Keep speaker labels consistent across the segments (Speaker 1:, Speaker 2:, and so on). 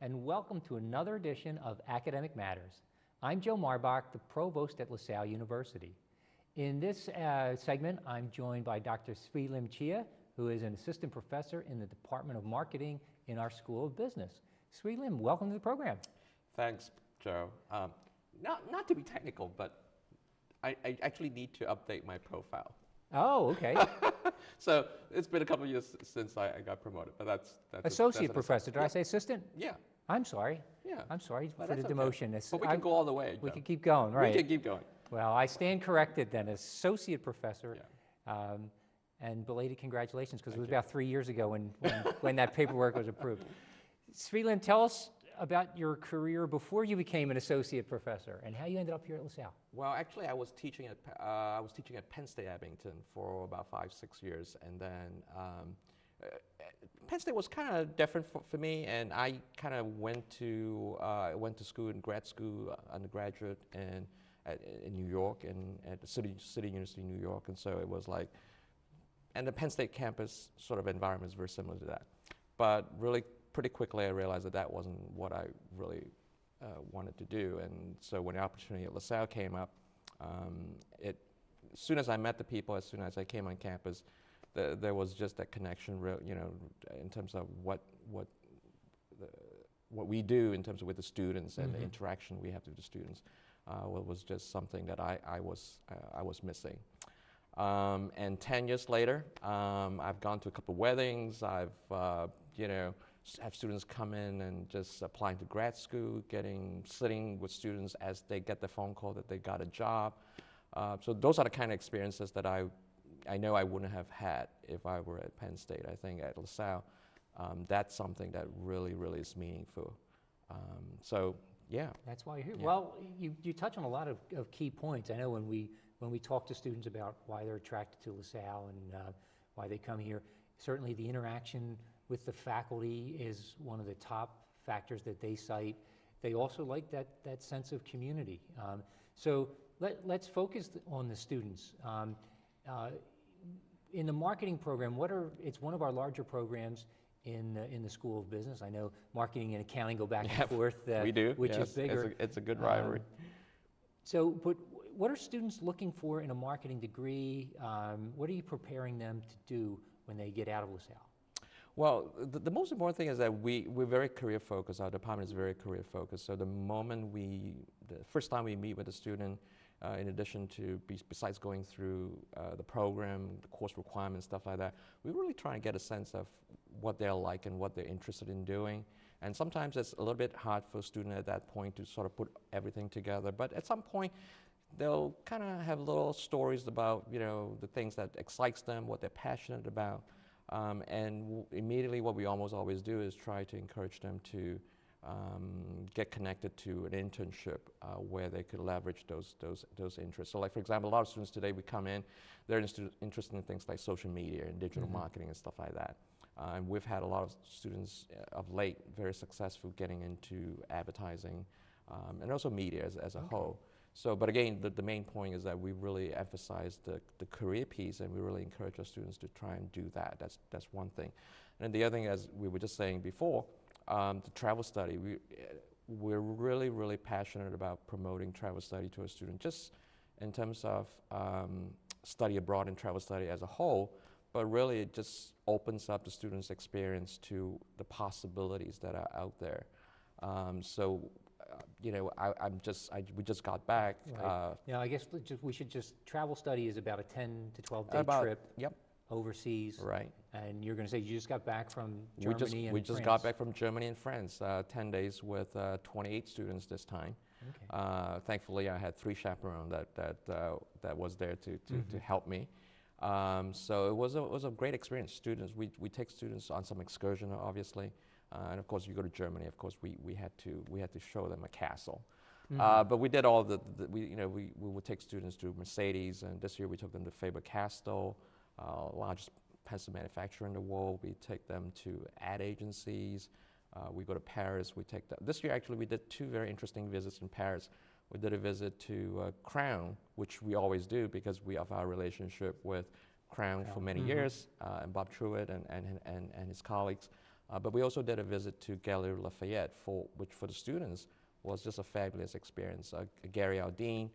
Speaker 1: and welcome to another edition of Academic Matters. I'm Joe Marbach, the Provost at LaSalle University. In this segment, I'm joined by Dr. Swee-Lim Chia, who is an assistant professor in the Department of Marketing in our School of Business. Swee-Lim, welcome to the program.
Speaker 2: Thanks, Joe. Not to be technical, but I actually need to update my profile.
Speaker 1: Oh, okay.
Speaker 2: So it's been a couple of years since I got promoted, but that's
Speaker 1: associate professor. Did I say assistant?
Speaker 2: Yeah.
Speaker 1: I'm sorry.
Speaker 2: Yeah.
Speaker 1: I'm sorry
Speaker 2: But
Speaker 1: for the
Speaker 2: that's
Speaker 1: demotion.
Speaker 2: Okay. But we can go all the way.
Speaker 1: We
Speaker 2: Joe.
Speaker 1: can keep going, right?
Speaker 2: We can keep going.
Speaker 1: Well, I stand corrected then, associate professor.
Speaker 2: Yeah.
Speaker 1: And belated congratulations, because it was
Speaker 2: Thank you.
Speaker 1: about 3 years ago when that paperwork was approved. Swee-Lim, tell us about your career before you became an associate professor and how you ended up here at LaSalle.
Speaker 2: Well, actually, I was teaching at Penn State Abington for about 5-6 years, and then Penn State was kind of different for me, and I kind of went to school in grad school, undergraduate, and in New York, and at the City University of New York, and so it was like, and the Penn State campus sort of environment is very similar to that, but really pretty quickly I realized that wasn't what I really wanted to do, and so when the opportunity at LaSalle came up, as soon as I met the people, as soon as I came on campus, there was just that connection, in terms of what we do in terms of with the students and the interaction we have with the students, was just something that I was missing. And 10 years later, I've gone to a couple of weddings. I've have students come in and just applying to grad school, sitting with students as they get the phone call that they got a job. So those are the kind of experiences that I know I wouldn't have had if I were at Penn State. I think at LaSalle, that's something that really, really is meaningful. So yeah.
Speaker 1: That's why you're here.
Speaker 2: Yeah.
Speaker 1: Well, you touch on a lot of key points. I know when we talk to students about why they're attracted to LaSalle and why they come here, certainly the interaction with the faculty is one of the top factors that they cite. They also like that sense of community. So let's focus on the students. In the marketing program, it's one of our larger programs in the School of Business. I know marketing and accounting go back and forth.
Speaker 2: We do,
Speaker 1: which
Speaker 2: yes.
Speaker 1: is bigger.
Speaker 2: It's a good rivalry.
Speaker 1: But what are students looking for in a marketing degree? What are you preparing them to do when they get out of LaSalle?
Speaker 2: Well, the most important thing is that we're very career focused. Our department is very career focused. So the first time we meet with a student, in addition to besides going through the program, the course requirements, stuff like that, we really try and get a sense of what they're like and what they're interested in doing. And sometimes it's a little bit hard for a student at that point to sort of put everything together. But at some point, they'll kind of have little stories about the things that excites them, what they're passionate about. And immediately what we almost always do is try to encourage them to get connected to an internship where they could leverage those interests. So like, for example, a lot of students today, we come in, they're interested in things like social media and digital marketing and stuff like that. And we've had a lot of students of late very successful getting into advertising and also media as a whole. So, but again, the main point is that we really emphasize the career piece, and we really encourage our students to try and do that. That's one thing. And the other thing, as we were just saying before, the travel study. We're really, really passionate about promoting travel study to a student, just in terms of study abroad and travel study as a whole, but really it just opens up the student's experience to the possibilities that are out there. We just got back.
Speaker 1: Right. I guess we should travel study is about a 10 to 12 day trip.
Speaker 2: Yep.
Speaker 1: Overseas.
Speaker 2: Right.
Speaker 1: And you're going to say you just got back from Germany and
Speaker 2: We just got back from Germany and France, 10 days with 28 students this time. Okay. Thankfully, I had 3 chaperones that was there to help me. So it was a great experience. Students, we take students on some excursion, obviously. And of course, you go to Germany. Of course, we had to show them a castle, but we did all we would take students to Mercedes, and this year we took them to Faber-Castell, largest pencil manufacturer in the world. We take them to ad agencies. We go to Paris. This year actually we did 2 very interesting visits in Paris. We did a visit to Crown, which we always do because we have our relationship with Crown for many years, and Bob Truitt and his colleagues. But we also did a visit to Gallery Lafayette, which for the students was just a fabulous experience. Gary Aldine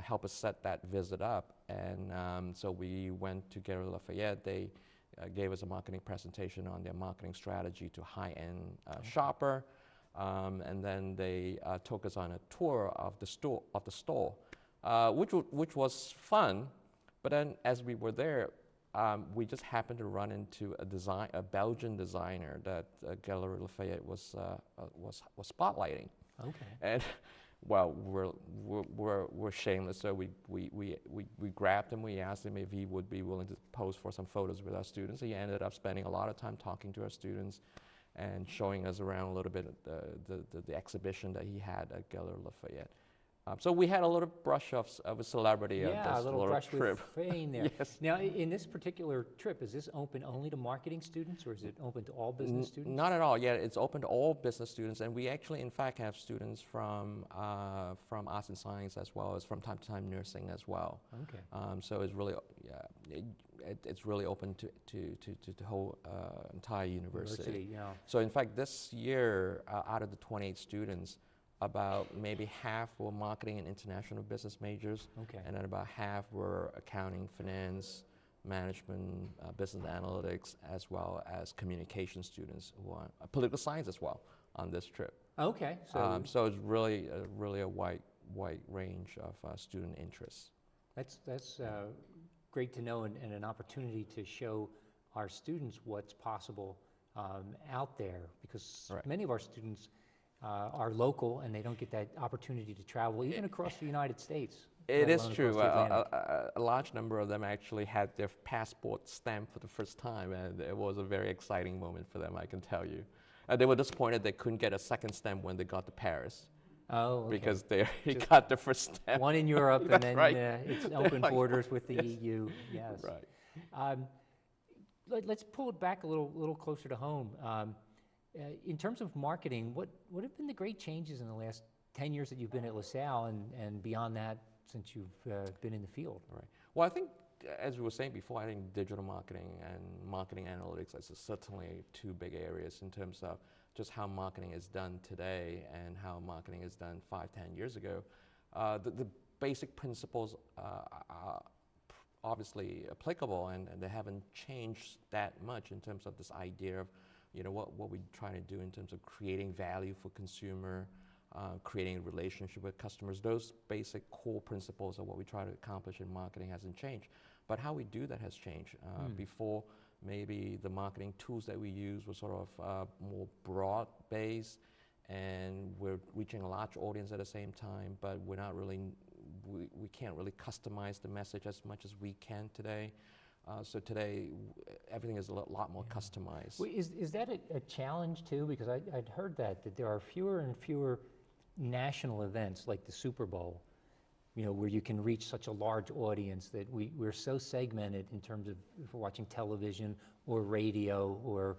Speaker 2: helped us set that visit up, and so we went to Gallery Lafayette. They gave us a marketing presentation on their marketing strategy to high-end shopper, and then they took us on a tour of the store, which was fun. But then, as we were there, we just happened to run into a Belgian designer that Gallery Lafayette was spotlighting.
Speaker 1: Okay.
Speaker 2: And well, we're shameless, so we grabbed him. We asked him if he would be willing to pose for some photos with our students. He ended up spending a lot of time talking to our students and showing us around a little bit of the exhibition that he had at Gallery Lafayette. So we had a little brush of a celebrity of
Speaker 1: Yeah,
Speaker 2: this
Speaker 1: a little brush
Speaker 2: trip.
Speaker 1: with fame there.
Speaker 2: Yes.
Speaker 1: Now, in this particular trip, is this open only to marketing students, or is it open to all business students?
Speaker 2: Not at all. Yeah, it's open to all business students, and we actually, in fact, have students from arts and science as well as from time to time nursing as well.
Speaker 1: Okay.
Speaker 2: So it's really, it's really open to the whole entire university.
Speaker 1: Yeah.
Speaker 2: So in fact, this year, out of the 28 students, about maybe half were marketing and international business majors,
Speaker 1: Okay.
Speaker 2: and then about half were accounting, finance, management, business analytics, as well as communication students who are political science as well on this trip.
Speaker 1: Okay.
Speaker 2: So it's really a wide range of student interests.
Speaker 1: That's great to know, and an opportunity to show our students what's possible out there, because
Speaker 2: Right.
Speaker 1: many of our students are local and they don't get that opportunity to travel even across the United States.
Speaker 2: It
Speaker 1: let
Speaker 2: is
Speaker 1: alone
Speaker 2: true.
Speaker 1: across the Atlantic.
Speaker 2: A large number of them actually had their passport stamped for the first time, and it was a very exciting moment for them, I can tell you. They were disappointed they couldn't get a second stamp when they got to Paris.
Speaker 1: Oh, okay.
Speaker 2: Because they
Speaker 1: Just
Speaker 2: got the first stamp.
Speaker 1: One in Europe, and
Speaker 2: That's
Speaker 1: then
Speaker 2: right.
Speaker 1: it's open
Speaker 2: like,
Speaker 1: borders with the
Speaker 2: yes.
Speaker 1: EU. Yes.
Speaker 2: Right.
Speaker 1: Let's pull it back a little closer to home. In terms of marketing, what have been the great changes in the last 10 years that you've been at LaSalle, and beyond that since you've been in the field?
Speaker 2: Right. Well, I think, as we were saying before, I think digital marketing and marketing analytics is certainly two big areas in terms of just how marketing is done today and how marketing is done 5-10 years ago. The basic principles are obviously applicable, and they haven't changed that much in terms of this idea of what we're trying to do in terms of creating value for consumer, creating a relationship with customers. Those basic core principles of what we try to accomplish in marketing hasn't changed. But how we do that has changed. Before, maybe the marketing tools that we use were sort of more broad-based, and we're reaching a large audience at the same time, but we're not really, we can't really customize the message as much as we can today. So today, everything is a lot more customized.
Speaker 1: Well, is that a challenge too? Because I'd heard that there are fewer and fewer national events like the Super Bowl, where you can reach such a large audience, that we're so segmented in terms of if we're watching television or radio or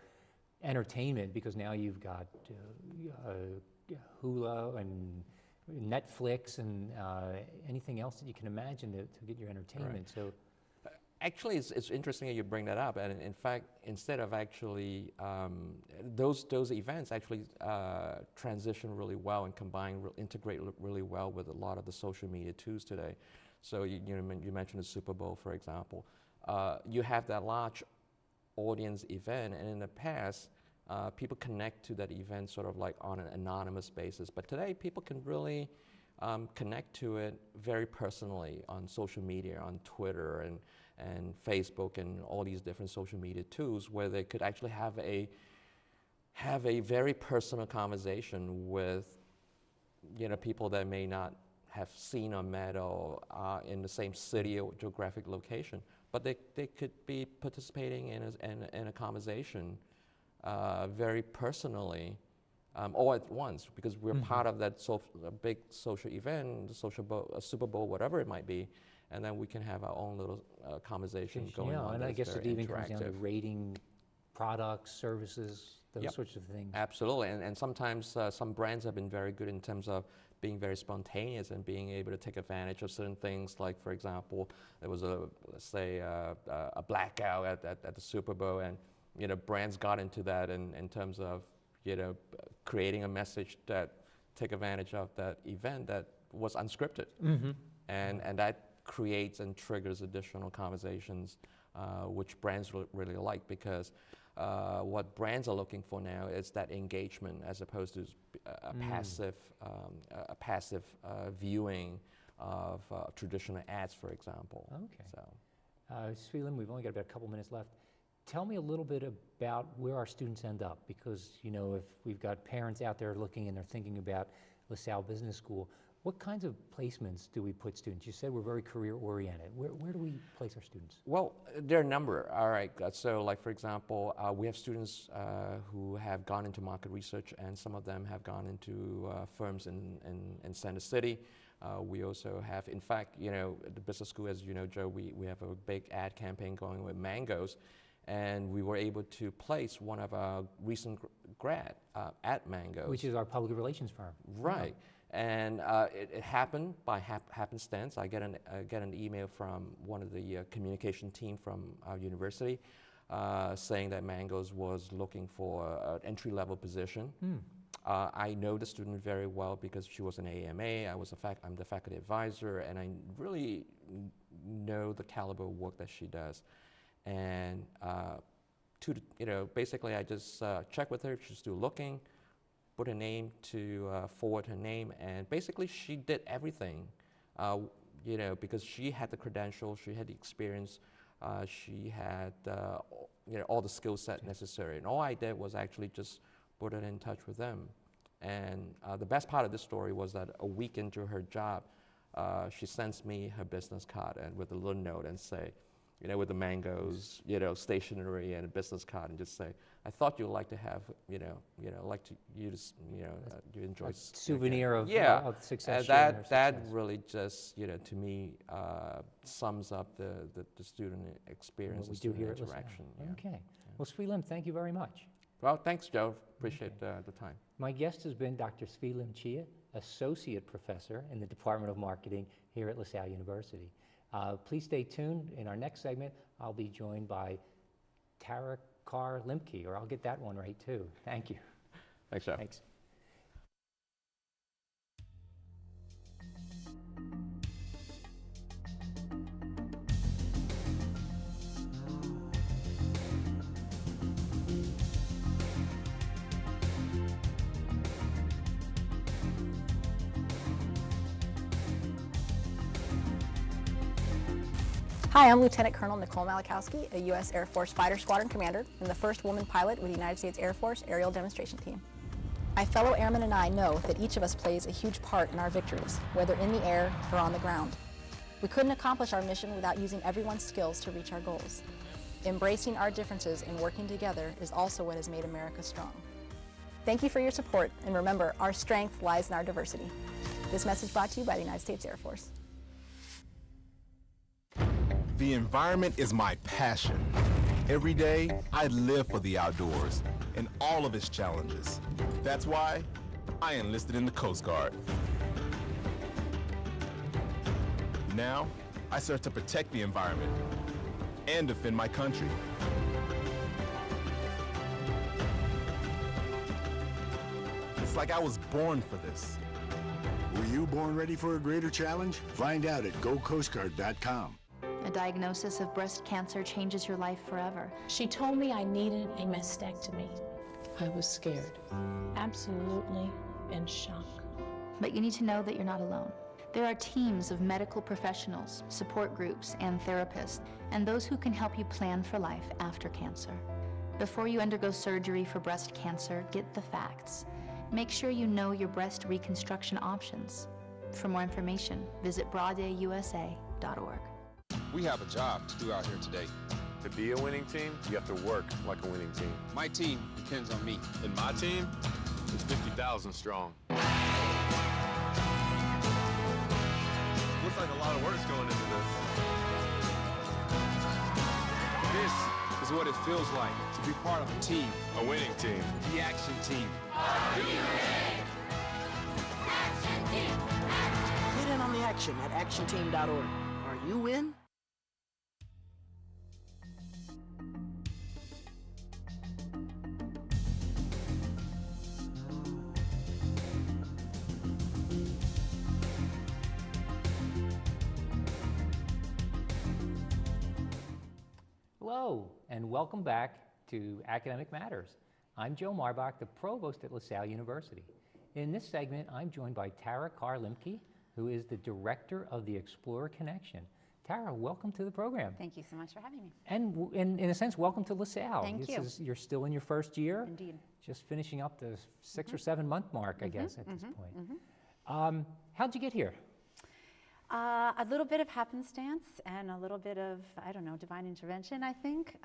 Speaker 1: entertainment, because now you've got Hulu and Netflix and anything else that you can imagine to get your entertainment.
Speaker 2: Right.
Speaker 1: So.
Speaker 2: Actually, it's interesting that you bring that up, and in fact, instead of actually those events actually transition really well and integrate really well with a lot of the social media tools today. So you mentioned the Super Bowl, for example. You have that large audience event, and in the past, people connect to that event sort of like on an anonymous basis. But today, people can really connect to it very personally on social media, on Twitter and Facebook and all these different social media tools, where they could actually have a very personal conversation with people that may not have seen or met or are in the same city or geographic location, but they could be participating in a conversation very personally all at once, because we're part of that a big social event, the Super Bowl, whatever it might be. And then we can have our own little conversation going on.
Speaker 1: And I guess it even comes down to
Speaker 2: interactive.
Speaker 1: rating products, services, those
Speaker 2: Yep.
Speaker 1: sorts of things.
Speaker 2: Absolutely, and sometimes some brands have been very good in terms of being very spontaneous and being able to take advantage of certain things. Like, for example, there was let's say a blackout at the Super Bowl, and brands got into that in terms of, creating a message that take advantage of that event that was unscripted.
Speaker 1: Mm-hmm.
Speaker 2: And that creates and triggers additional conversations, which brands really like, because what brands are looking for now is that engagement as opposed to a passive viewing of traditional ads, for example.
Speaker 1: Okay.
Speaker 2: So.
Speaker 1: Swee-Lim, we've only got about a couple minutes left. Tell me a little bit about where our students end up, because if we've got parents out there looking and they're thinking about LaSalle Business School, what kinds of placements do we put students? You said we're very career-oriented. Where do we place our students?
Speaker 2: Well, there are a number. All right. So, like for example, we have students who have gone into market research, and some of them have gone into firms in Center City. We also have, in fact, the business school, as you know, Joe, we have a big ad campaign going with mangoes, and we were able to place one of our recent grad at Mangoes.
Speaker 1: Which is our public relations firm.
Speaker 2: Right. And it happened by happenstance. I get an email from one of the communication team from our university saying that Mangoes was looking for an entry-level position. I know the student very well because she was an AMA. I'm the faculty advisor, and I really know the caliber of work that she does. And basically, I just check with her if she's still looking, put her name to forward her name, and basically she did everything, because she had the credentials, she had the experience, she had all the skill set necessary, and all I did was actually just put her in touch with them. And the best part of this story was that a week into her job, she sends me her business card and with a little note and say, with the mangoes, stationery and a business card, and just say, I thought you'd like to have, you enjoy
Speaker 1: souvenir of success.
Speaker 2: That really just, to me, sums up the student experience, the student interaction.
Speaker 1: Okay.
Speaker 2: Yeah.
Speaker 1: Well, Swee-Lim, thank you very much.
Speaker 2: Well, thanks, Joe. Appreciate the time.
Speaker 1: My guest has been Dr. Swee-Lim Chia, Associate Professor in the Department of Marketing here at LaSalle University. Please stay tuned. In our next segment, I'll be joined by Carr-Lemke, or I'll get that one right too. Thank you.
Speaker 2: Thanks, Joe.
Speaker 1: Thanks.
Speaker 3: Hi, I'm Lieutenant Colonel Nicole Malachowski, a U.S. Air Force Fighter Squadron Commander and the first woman pilot with the United States Air Force Aerial Demonstration Team. My fellow airmen and I know that each of us plays a huge part in our victories, whether in the air or on the ground. We couldn't accomplish our mission without using everyone's skills to reach our goals. Embracing our differences and working together is also what has made America strong. Thank you for your support, and remember, our strength lies in our diversity. This message brought to you by the United States Air Force.
Speaker 4: The environment is my passion. Every day, I live for the outdoors and all of its challenges. That's why I enlisted in the Coast Guard. Now, I serve to protect the environment and defend my country. It's like I was born for this.
Speaker 5: Were you born ready for a greater challenge? Find out at GoCoastGuard.com.
Speaker 6: A diagnosis of breast cancer changes your life forever.
Speaker 7: She told me I needed a mastectomy. I was scared, absolutely in shock.
Speaker 6: But you need to know that you're not alone. There are teams of medical professionals, support groups, and therapists, and those who can help you plan for life after cancer. Before you undergo surgery for breast cancer, get the facts. Make sure you know your breast reconstruction options. For more information, visit broaddayusa.org.
Speaker 8: We have a job to do out here today.
Speaker 9: To be a winning team, you have to work like a winning team.
Speaker 8: My team depends on me.
Speaker 9: And my team is 50,000 strong. Looks like a lot of work's going into this.
Speaker 8: This is what it feels like to be part of a team.
Speaker 9: A winning team.
Speaker 8: The action team.
Speaker 10: Action team. Get in on the action at actionteam.org. Are you in?
Speaker 1: Hello, and welcome back to Academic Matters. I'm Joe Marbach, the Provost at LaSalle University. In this segment, I'm joined by Tara Carr-Lemke, who is the Director of the Explorer Connection. Tara, welcome to the program.
Speaker 11: Thank you so much for having me.
Speaker 1: And in a sense, welcome to LaSalle.
Speaker 11: Thank you.
Speaker 1: You're still in your first year.
Speaker 11: Indeed.
Speaker 1: Just finishing up the 6 or 7 month mark, I guess, at this point. How'd you get here?
Speaker 11: A little bit of happenstance and a little bit of, I don't know, divine intervention, I think.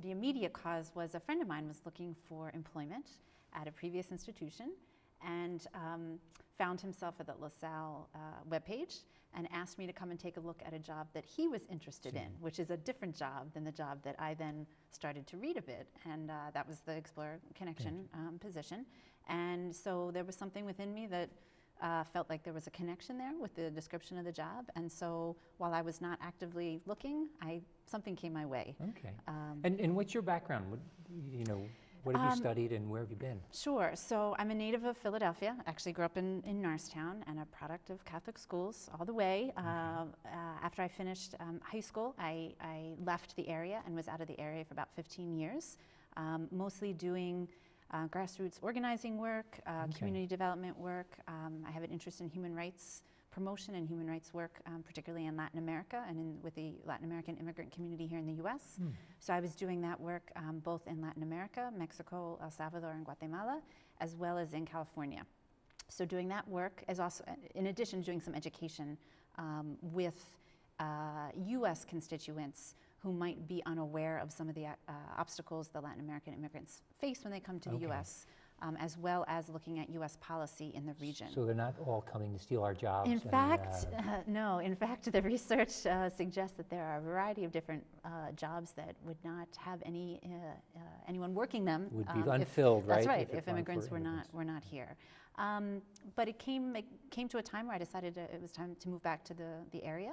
Speaker 11: The immediate cause was a friend of mine was looking for employment at a previous institution and found himself at the LaSalle webpage and asked me to come and take a look at a job that he was interested in, which is a different job than the job that I then started to read a bit. And that was the Explorer Connection position. And so there was something within me that felt like there was a connection there with the description of the job. And so while I was not actively looking, something came my way.
Speaker 1: Okay. And what's your background? What have you studied and where have you been?
Speaker 11: Sure. So I'm a native of Philadelphia. Actually grew up in Norristown and a product of Catholic schools all the way. After I finished high school, I left the area and was out of the area for about 15 years, mostly doing grassroots organizing work, community development work. I have an interest in human rights promotion and human rights work, particularly in Latin America and with the Latin American immigrant community here in the U.S. So I was doing that work both in Latin America, Mexico, El Salvador, and Guatemala, as well as in California. So doing that work is also, in addition, doing some education with U.S. constituents who might be unaware of some of the obstacles the Latin American immigrants face when they come to the U.S., as well as looking at U.S. policy in the region.
Speaker 1: So they're not all coming to steal our jobs?
Speaker 11: In fact, no. In fact, the research suggests that there are a variety of different jobs that would not have anyone working them.
Speaker 1: Would be unfilled, right?
Speaker 11: That's right, if immigrants were not here. But it came to a time where I decided it was time to move back to the area.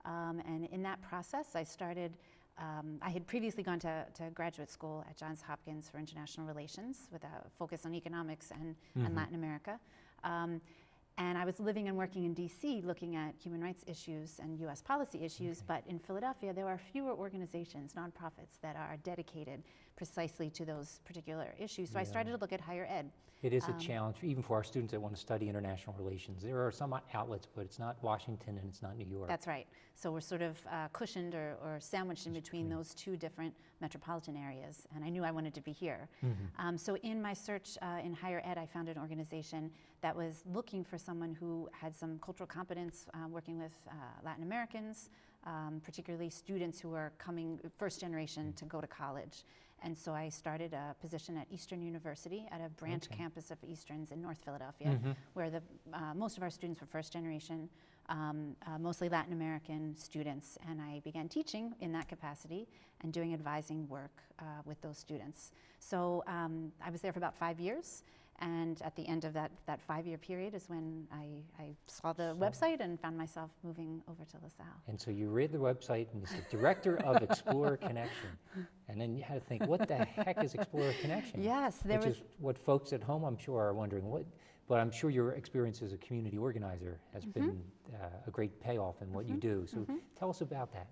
Speaker 11: And in that process, I started, I had previously gone to graduate school at Johns Hopkins for international relations with a focus on economics and Latin America. And I was living and working in DC looking at human rights issues and US policy issues, but in Philadelphia there are fewer organizations, nonprofits, that are dedicated precisely to those particular issues. So I started to look at higher ed.
Speaker 1: It is a challenge, even for our students that want to study international relations. There are some outlets, but it's not Washington and it's not New York.
Speaker 11: That's right. So we're sort of cushioned or sandwiched in between those two different metropolitan areas. And I knew I wanted to be here. So in my search in higher ed, I found an organization that was looking for someone who had some cultural competence working with Latin Americans, particularly students who are coming first generation to go to college. And so I started a position at Eastern University at a branch campus of Eastern's in North Philadelphia, where most of our students were first generation, mostly Latin American students. And I began teaching in that capacity and doing advising work with those students. So I was there for about 5 years. And at the end of that 5-year period is when I saw the website and found myself moving over to LaSalle.
Speaker 1: And so you read the website and you said, Director of Explorer Connection. And then you had to think, what the heck is Explorer Connection?
Speaker 11: Yes,
Speaker 1: which is what folks at home, I'm sure, are wondering. But I'm sure your experience as a community organizer has been a great payoff in what you do. So tell us about that.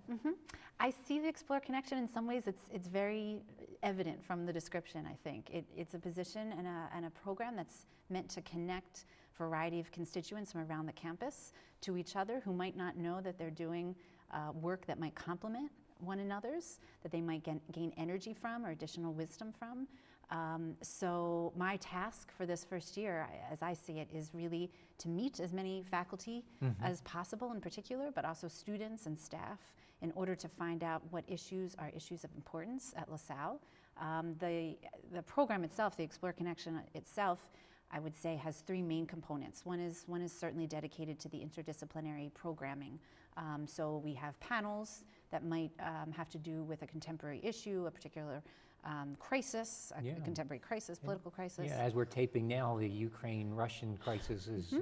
Speaker 11: I see the Explorer Connection in some ways. It's very evident from the description, I think. It's a position and a program that's meant to connect a variety of constituents from around the campus to each other who might not know that they're doing work that might complement one another's, that they might gain energy from or additional wisdom from. So my task for this first year, as I see it, is really to meet as many faculty as possible in particular, but also students and staff, in order to find out what issues are issues of importance at LaSalle. The program itself, the Explorer Connection itself, I would say has 3 main components. One is certainly dedicated to the interdisciplinary programming. So we have panels that might have to do with a contemporary issue, a particular crisis, a contemporary crisis, political crisis.
Speaker 1: Yeah, as we're taping now, the Ukraine-Russian crisis is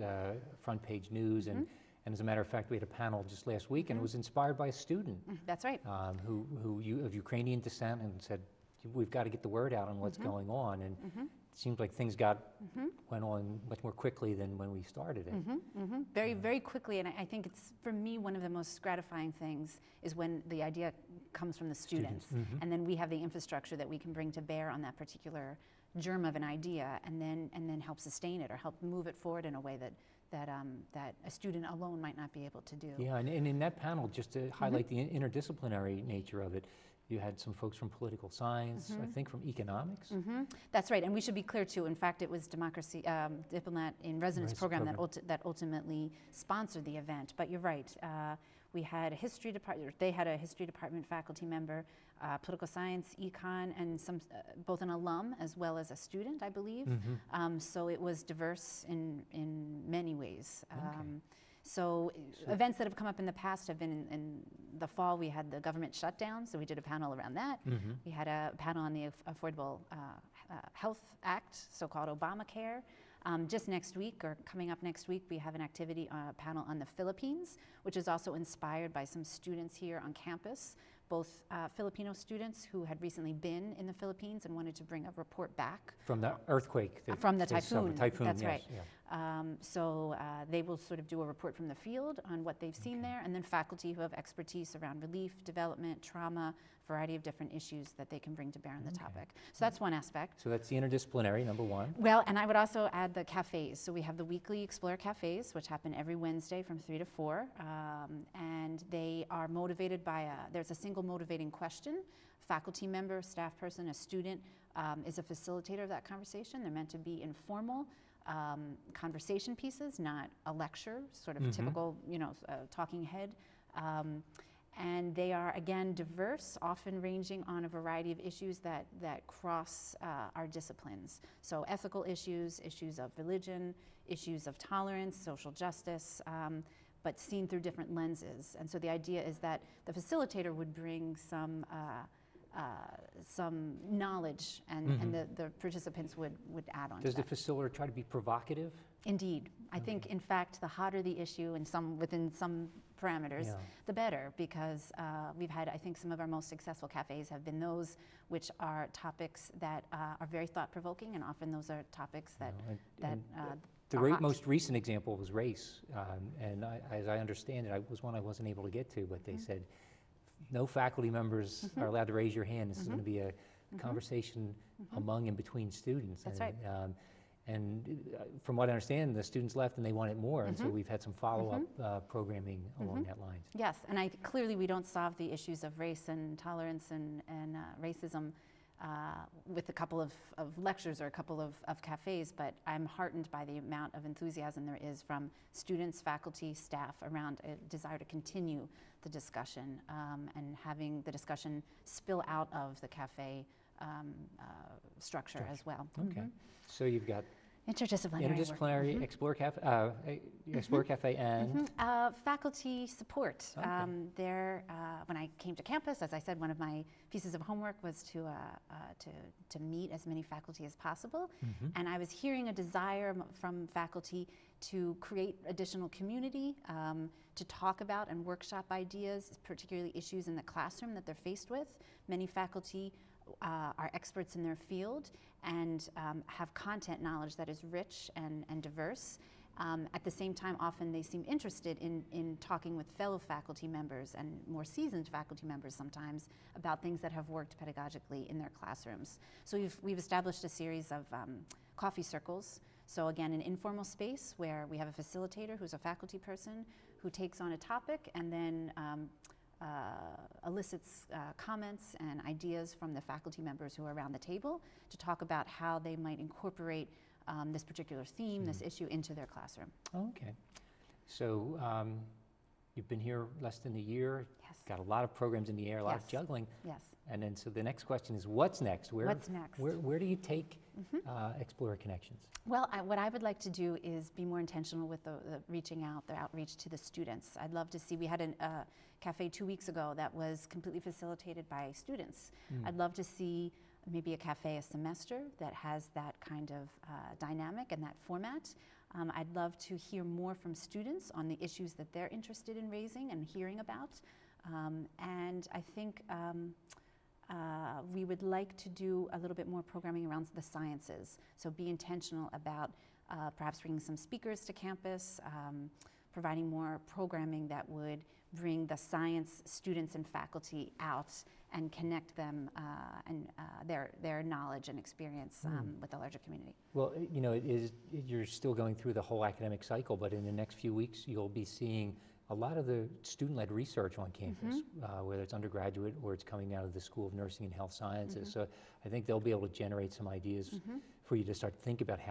Speaker 1: front page news, and as a matter of fact, we had a panel just last week, and it was inspired by a student.
Speaker 11: That's right.
Speaker 1: Who of Ukrainian descent, and said, we've got to get the word out on what's going on. And seems like things went on much more quickly than when we started it.
Speaker 11: Very, very quickly, and I think it's, for me, one of the most gratifying things is when the idea comes from the students, and then we have the infrastructure that we can bring to bear on that particular germ of an idea, and then help sustain it or help move it forward in a way that a student alone might not be able to do.
Speaker 1: Yeah, and in that panel, just to highlight the interdisciplinary nature of it, you had some folks from political science, I think from economics.
Speaker 11: That's right, and we should be clear too. In fact, it was Diplomat in Residence program that ultimately sponsored the event. But you're right. We had a history department. They had a history department faculty member, political science, econ, and both an alum as well as a student, I believe. So it was diverse in many ways. So events that have come up in the past have been in the fall. We had the government shutdown, so we did a panel around that. We had a panel on the Affordable Health Act, so-called Obamacare. Just next week, or coming up next week, we have an activity panel on the Philippines, which is also inspired by some students here on campus, both Filipino students who had recently been in the Philippines and wanted to bring a report back.
Speaker 1: From the earthquake.
Speaker 11: From the typhoon.
Speaker 1: Yes,
Speaker 11: That's right.
Speaker 1: Yeah.
Speaker 11: So they will sort of do a report from the field on what they've seen there, and then faculty who have expertise around relief, development, trauma, variety of different issues that they can bring to bear on the topic. So that's one aspect.
Speaker 1: So that's the interdisciplinary, number one.
Speaker 11: Well, and I would also add the cafes. So we have the weekly Explorer Cafes, which happen every Wednesday from 3 to 4. And they are motivated by there's a single motivating question. Faculty member, staff person, a student is a facilitator of that conversation. They're meant to be informal conversation pieces, not a lecture, sort of typical, talking head. And they are, again, diverse, often ranging on a variety of issues that cross our disciplines. So ethical issues, issues of religion, issues of tolerance, social justice, but seen through different lenses. And so the idea is that the facilitator would bring some knowledge, and the participants would add on to that.
Speaker 1: Does the facilitator try to be provocative?
Speaker 11: Indeed. I think, in fact, the hotter the issue within some parameters, the better, because we've had, I think, some of our most successful cafes have been those which are topics that are very thought-provoking, and often those are topics that
Speaker 1: the most recent example was race, and as I understand it, it was one I wasn't able to get to, but they said no faculty members are allowed to raise your hand. This is going to be a conversation among and between students.
Speaker 11: That's right.
Speaker 1: And from what I understand, the students left and they wanted more, and so we've had some follow-up programming along that line.
Speaker 11: Yes, and clearly we don't solve the issues of race and tolerance and racism with a couple of lectures or a couple of cafes, but I'm heartened by the amount of enthusiasm there is from students, faculty, staff around a desire to continue the discussion and having the discussion spill out of the cafe structure as well.
Speaker 1: Okay, so you've got
Speaker 11: interdisciplinary
Speaker 1: Explorer Cafe, and
Speaker 11: faculty support. When I came to campus, as I said, one of my pieces of homework was to meet as many faculty as possible, and I was hearing a desire from faculty to create additional community, to talk about and workshop ideas, particularly issues in the classroom that they're faced with. Many faculty are experts in their field and have content knowledge that is rich and diverse. At the same time, often they seem interested in talking with fellow faculty members and more seasoned faculty members sometimes about things that have worked pedagogically in their classrooms. So we've established a series of coffee circles. So again, an informal space where we have a facilitator who's a faculty person who takes on a topic and then elicits comments and ideas from the faculty members who are around the table to talk about how they might incorporate this particular theme, this issue into their classroom.
Speaker 1: Okay. So you've been here less than a year.
Speaker 11: Yes.
Speaker 1: Got a lot of programs in the air, a lot of juggling.
Speaker 11: Yes.
Speaker 1: And then so the next question is, what's next?
Speaker 11: What's next?
Speaker 1: Where do you take Explorer Connections?
Speaker 11: Well, what I would like to do is be more intentional with the reaching out, the outreach to the students. I'd love to see, we had a cafe 2 weeks ago that was completely facilitated by students. I'd love to see maybe a cafe a semester that has that kind of dynamic and that format. I'd love to hear more from students on the issues that they're interested in raising and hearing about. And I think we would like to do a little bit more programming around the sciences. So be intentional about perhaps bringing some speakers to campus, providing more programming that would bring the science students and faculty out and connect them and their knowledge and experience with the larger community.
Speaker 1: Well, you know, you're still going through the whole academic cycle, but in the next few weeks you'll be seeing a lot of the student-led research on campus, whether it's undergraduate or it's coming out of the School of Nursing and Health Sciences. So I think they'll be able to generate some ideas for you to start to think about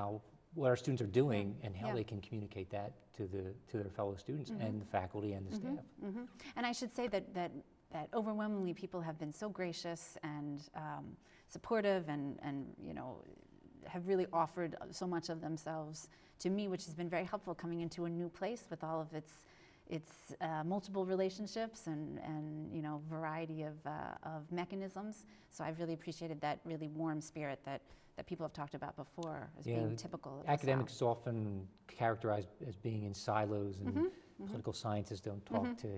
Speaker 1: what our students are doing and how they can communicate that to their fellow students and the faculty and the staff.
Speaker 11: And I should say that overwhelmingly people have been so gracious and supportive and you know, have really offered so much of themselves to me, which has been very helpful coming into a new place with all of its multiple relationships and you know, variety of mechanisms. So I've really appreciated that really warm spirit that people have talked about before as being typical of
Speaker 1: academics is often characterized as being in silos, and political scientists don't talk to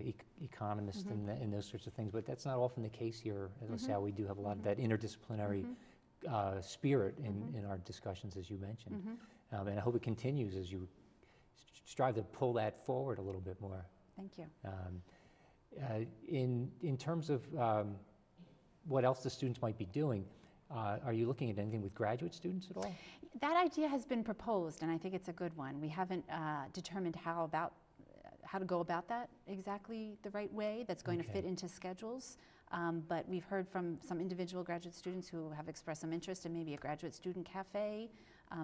Speaker 1: economists and those sorts of things, but that's not often the case here at LaSalle. We do have a lot of that interdisciplinary spirit in our discussions, as you mentioned. And I hope it continues as you strive to pull that forward a little bit more.
Speaker 11: Thank you.
Speaker 1: In terms of what else the students might be doing, are you looking at anything with graduate students at all?
Speaker 11: That idea has been proposed, and I think it's a good one. We haven't determined how to go about that exactly the right way that's going to fit into schedules. But we've heard from some individual graduate students who have expressed some interest in maybe a graduate student cafe,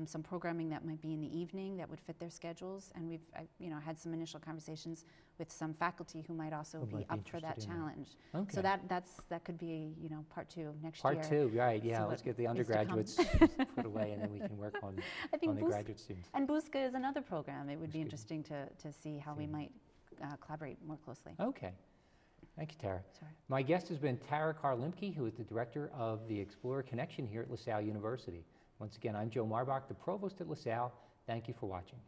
Speaker 11: some programming that might be in the evening that would fit their schedules. And we've you know, had some initial conversations with some faculty who might also be up for that challenge. So that could be, you know, part 2 next year.
Speaker 1: Part 2, right? Yeah, let's get the undergraduates put away, and then we can work on the graduate students.
Speaker 11: And BUSCA is another program. It would be interesting to see how we might collaborate more closely.
Speaker 1: Okay. Thank you, Tara.
Speaker 11: Sorry.
Speaker 1: My guest has been Tara Carr-Lemke, who is the director of the Explorer Connection here at LaSalle University. Once again, I'm Joe Marbach, the provost at LaSalle. Thank you for watching.